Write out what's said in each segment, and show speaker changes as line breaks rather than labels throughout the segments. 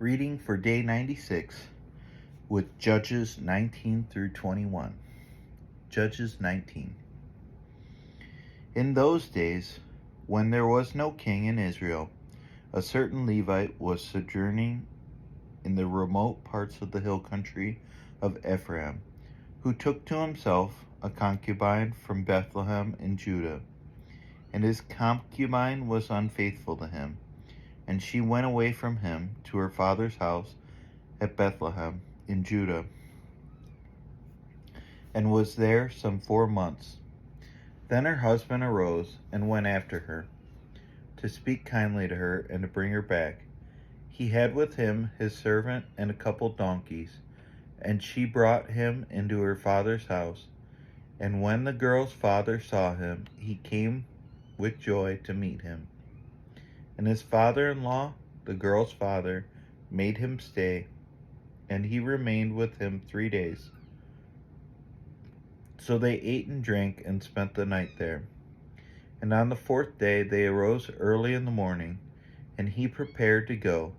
Reading for day 96 with Judges 19 through 21. Judges 19. In those days, when there was no king in Israel, a certain Levite was sojourning in the remote parts of the hill country of Ephraim, who took to himself a concubine from Bethlehem in Judah. And his concubine was unfaithful to him, and she went away from him to her father's house at Bethlehem in Judah, and was there some 4 months. Then her husband arose and went after her, to speak kindly to her and to bring her back. He had with him his servant and a couple donkeys, and she brought him into her father's house. And when the girl's father saw him, he came with joy to meet him. And his father-in-law, the girl's father, made him stay, and he remained with him 3 days. So they ate and drank and spent the night there. And on the 4th day they arose early in the morning, and he prepared to go.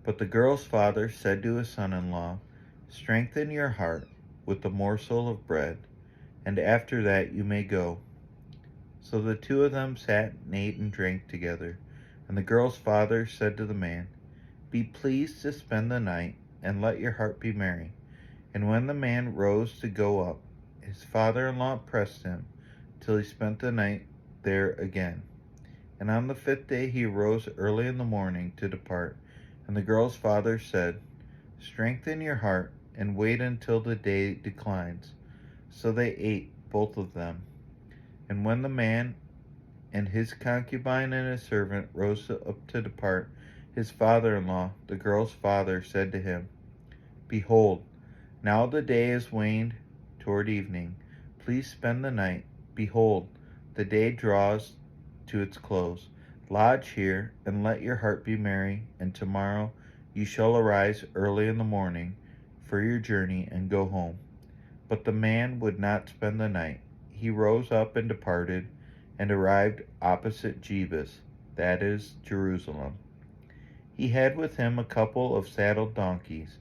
But the girl's father said to his son-in-law, "Strengthen your heart with the morsel of bread, and after that you may go." So the two of them sat and ate and drank together. And the girl's father said to the man, "Be pleased to spend the night, and let your heart be merry." And when the man rose to go up, his father-in-law pressed him till he spent the night there again. And on the 5th day he arose early in the morning to depart. And the girl's father said, "Strengthen your heart, and wait until the day declines." So they ate, both of them. And when the man and his concubine and his servant rose up to depart, his father-in-law, the girl's father, said to him, "Behold, now the day is waned toward evening. Please spend the night. Behold, the day draws to its close. Lodge here, and let your heart be merry, and tomorrow you shall arise early in the morning for your journey and go home." But the man would not spend the night. He rose up and departed, and arrived opposite Jebus, that is, Jerusalem. He had with him a couple of saddled donkeys,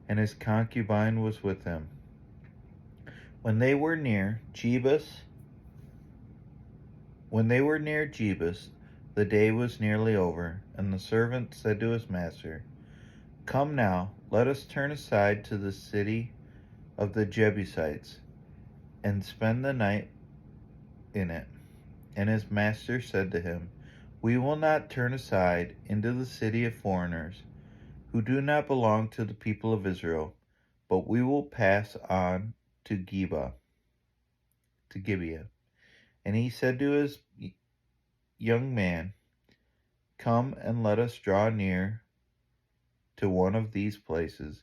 and his concubine was with him. When they were near Jebus, the day was nearly over, and the servant said to his master, "Come now, let us turn aside to the city of the Jebusites, and spend the night in it." And his master said to him, "We will not turn aside into the city of foreigners, who do not belong to the people of Israel, but we will pass on to Gibeah. And he said to his young man, "Come and let us draw near to one of these places,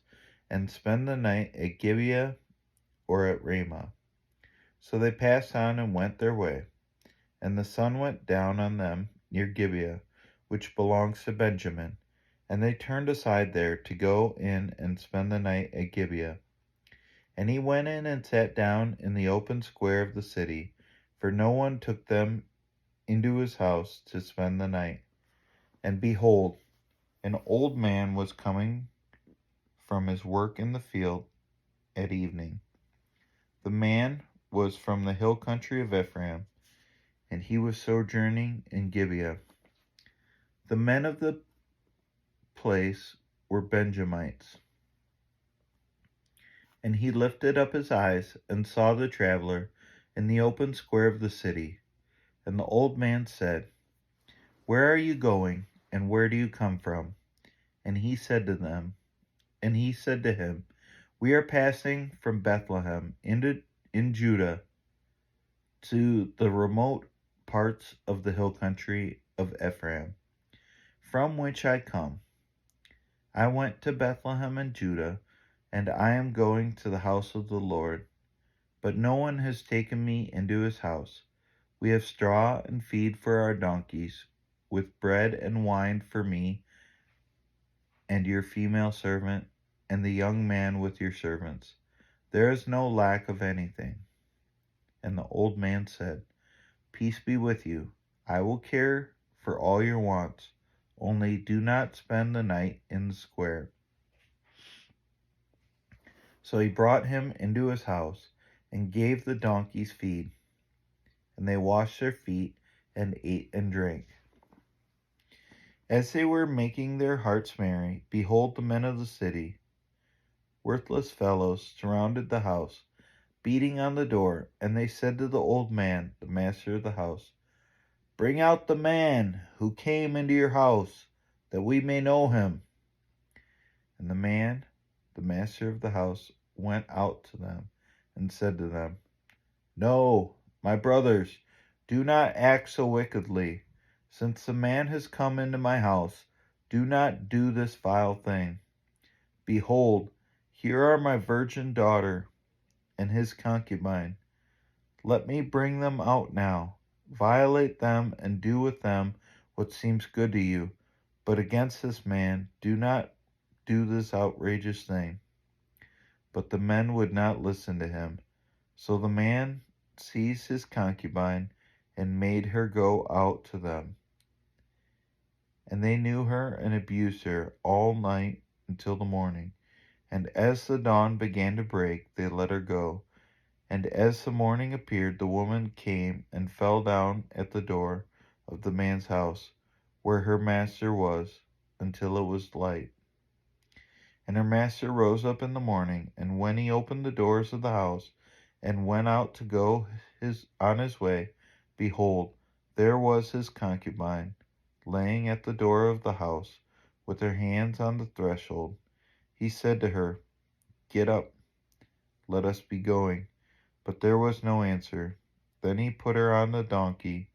and spend the night at Gibeah or at Ramah." So they passed on and went their way. And the sun went down on them near Gibeah, which belongs to Benjamin. And they turned aside there to go in and spend the night at Gibeah. And he went in and sat down in the open square of the city, for no one took them into his house to spend the night. And behold, an old man was coming from his work in the field at evening. The man was from the hill country of Ephraim, and he was sojourning in Gibeah. The men of the place were Benjamites. And he lifted up his eyes and saw the traveler in the open square of the city. And the old man said, "Where are you going, and where do you come from?" And he said to him, "We are passing from Bethlehem in Judah to the remote parts of the hill country of Ephraim, from which I come. I went to Bethlehem in Judah, and I am going to the house of the Lord. But no one has taken me into his house. We have straw and feed for our donkeys, with bread and wine for me and your female servant, and the young man with your servants. There is no lack of anything." And the old man said, "Peace be with you. I will care for all your wants. Only do not spend the night in the square." So he brought him into his house and gave the donkeys feed, and they washed their feet and ate and drank. As they were making their hearts merry, behold, the men of the city, worthless fellows, surrounded the house, beating on the door, and they said to the old man, the master of the house, Bring out the man who came into your house, that we may know him. And the man, the master of the house, went out to them and said to them, No, my brothers, do not act so wickedly. Since the man has come into my house, do not do this vile thing. Behold, here are my virgin daughter and his concubine. Let me bring them out now. Violate them and do with them what seems good to you. But against this man, do not do this outrageous thing. But the men would not listen to him. So the man seized his concubine and made her go out to them. And they knew her and abused her all night until the morning. And as the dawn began to break, they let her go. And as the morning appeared, the woman came and fell down at the door of the man's house, where her master was, until it was light. And her master rose up in the morning, and when he opened the doors of the house, and went out to go on his way, behold, there was his concubine, laying at the door of the house, with her hands on the threshold. He said to her, Get up, let us be going. But there was no answer. Then he put her on the donkey,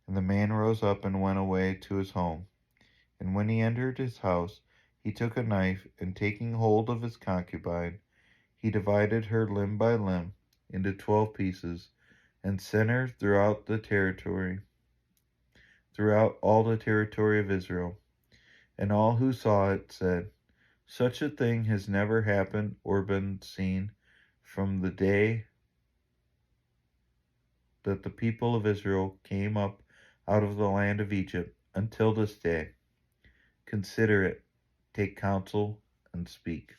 and the man rose up and went away to his home. And when he entered his house, he took a knife, and taking hold of his concubine, he divided her limb by limb into 12 pieces, and sent her throughout all the territory of Israel. And all who saw it said, Such a thing has never happened or been seen from the day that the people of Israel came up out of the land of Egypt until this day. Consider it, take counsel, and speak.